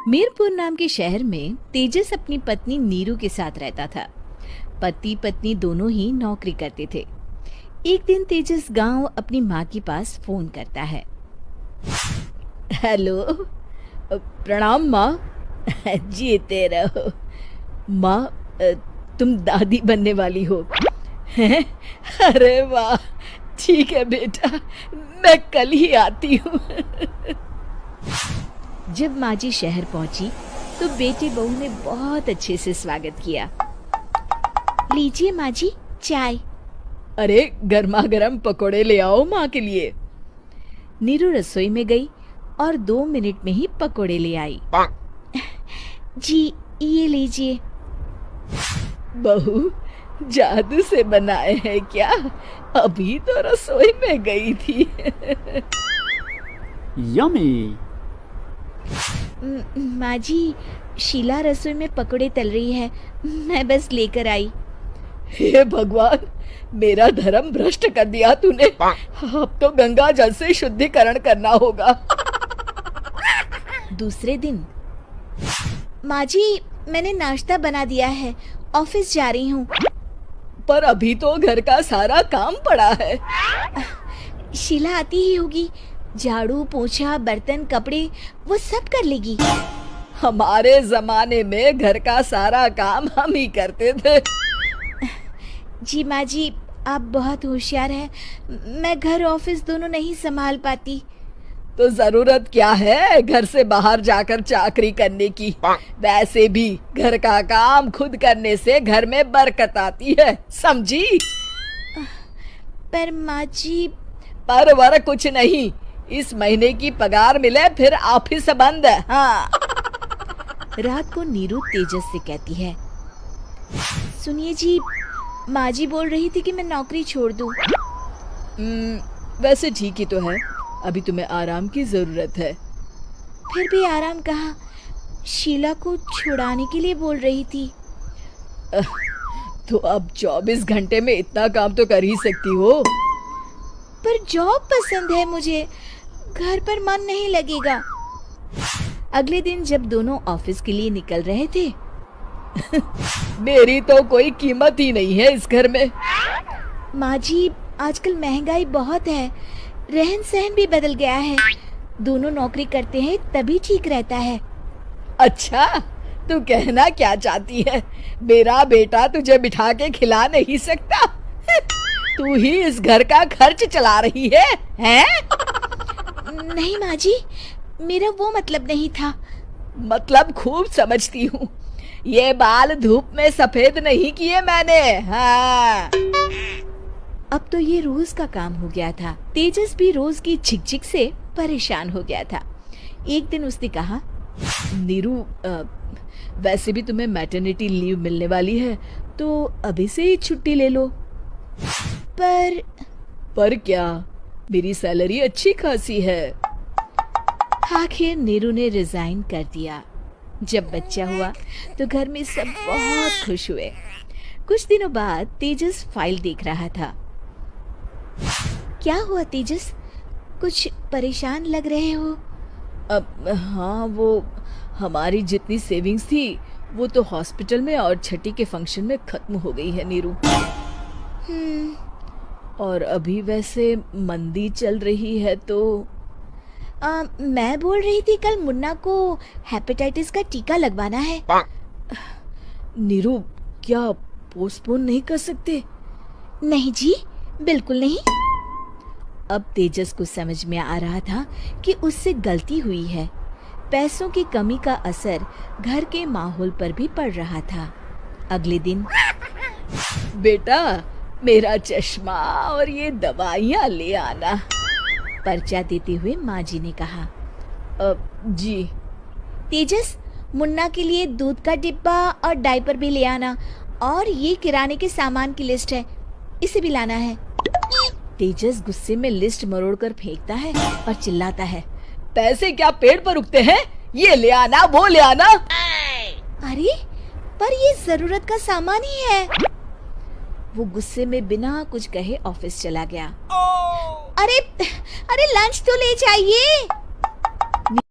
मीरपुर नाम के शहर में तेजस अपनी पत्नी नीरू के साथ रहता था। पति पत्नी दोनों ही नौकरी करते थे। एक दिन तेजस गांव अपनी माँ के पास फोन करता है। हेलो, प्रणाम माँ। जीते रहो माँ, तुम दादी बनने वाली हो हैं? अरे वाह, ठीक है बेटा, मैं कल ही आती हूँ। जब माँ जी शहर पहुंची तो बेटी बहू ने बहुत अच्छे से स्वागत किया। लीजिए माँ जी, चाय। अरे गर्मा गर्म पकोड़े ले आओ माँ के लिए। नीरू रसोई में गई और 2 मिनट में ही पकोड़े ले आई। जी ये लीजिए। बहू, जादू से बनाए हैं क्या? अभी तो रसोई में गई थी। यम्मी। माँ जी, शीला रसोई में पकोड़े तल रही है, मैं बस लेकर आई। हे भगवान, मेरा धर्म भ्रष्ट कर दिया तूने। अब तो गंगा जल से शुद्धिकरण करना होगा। दूसरे दिन, माँ जी मैंने नाश्ता बना दिया है, ऑफिस जा रही हूँ। पर अभी तो घर का सारा काम पड़ा है। शीला आती ही होगी, झाड़ू पोछा बर्तन कपड़े वो सब कर लेगी। हमारे जमाने में घर का सारा काम हम ही करते थे। जी माँ जी, आप बहुत होशियार हैं, मैं घर ऑफिस दोनों नहीं संभाल पाती। तो जरूरत क्या है घर से बाहर जाकर चाकरी करने की? वैसे भी घर का काम खुद करने से घर में बरकत आती है, समझी? पर माँ जी। पर वर कुछ नहीं, इस महीने की पगार मिले फिर ऑफिस बंद। हाँ। रात को नीरू तेजस से कहती है, सुनिए जी, माँ जी बोल रही थी कि मैं नौकरी छोड़ दूं। वैसे ठीक ही तो है, अभी तुम्हें आराम की जरूरत है। फिर भी आराम कहाँ, शीला को छुड़ाने के लिए बोल रही थी। तो अब 24 घंटे में इतना काम तो कर ही सकती हो। पर जॉब पसंद है मुझे, घर पर मन नहीं लगेगा। अगले दिन जब दोनों ऑफिस के लिए निकल रहे थे, मेरी तो कोई कीमत ही नहीं है इस घर में। माँ जी, आजकल महंगाई बहुत है, रहन सहन भी बदल गया है, दोनों नौकरी करते हैं तभी ठीक रहता है। अच्छा, तू कहना क्या चाहती है? मेरा बेटा तुझे बिठा के खिला नहीं सकता? तू ही इस घर का खर्च चला रही है, हैं? नहीं माँ जी, मेरा वो मतलब नहीं था। मतलब खूब समझती हूँ, ये बाल धूप में सफेद नहीं किए मैंने। हाँ। अब तो ये रोज का काम हो गया था। तेजस भी रोज की झिकझिक से परेशान हो गया था। एक दिन उसने कहा, नीरू, वैसे भी तुम्हें मैटरनिटी लीव मिलने वाली है, तो अभी से ही छुट्टी ले लो। पर क्या, मेरी सैलरी अच्छी खासी है। आखिर नीरू ने रिजाइन कर दिया। जब बच्चा हुआ तो घर में सब बहुत खुश हुए। कुछ दिनों बाद तेजस फाइल देख रहा था। क्या हुआ तेजस, कुछ परेशान लग रहे हो? अब हाँ, वो हमारी जितनी सेविंग्स थी वो तो हॉस्पिटल में और छठी के फंक्शन में खत्म हो गई है नीरू। और अभी वैसे मंदी चल रही है तो मैं बोल रही थी कल मुन्ना को हेपेटाइटिस का टीका लगवाना है। नीरू, क्या पोस्टपोन नहीं कर सकते? नहीं जी, बिल्कुल नहीं। अब तेजस को समझ में आ रहा था कि उससे गलती हुई है। पैसों की कमी का असर घर के माहौल पर भी पड़ रहा था। अगले दिन, बेटा मेरा चश्मा और ये दवाइयाँ ले आना, पर्चा देते हुए माँ जी ने कहा। जी। तेजस, मुन्ना के लिए दूध का डिब्बा और डायपर भी ले आना, और ये किराने के सामान की लिस्ट है, इसे भी लाना है। तेजस गुस्से में लिस्ट मरोड़कर फेंकता है और चिल्लाता है, पैसे क्या पेड़ पर उगते हैं? ये ले आना, वो ले आना। अरे पर ये जरूरत का सामान ही है। वो गुस्से में बिना कुछ कहे ऑफिस चला गया। अरे लंच तो ले जाइए।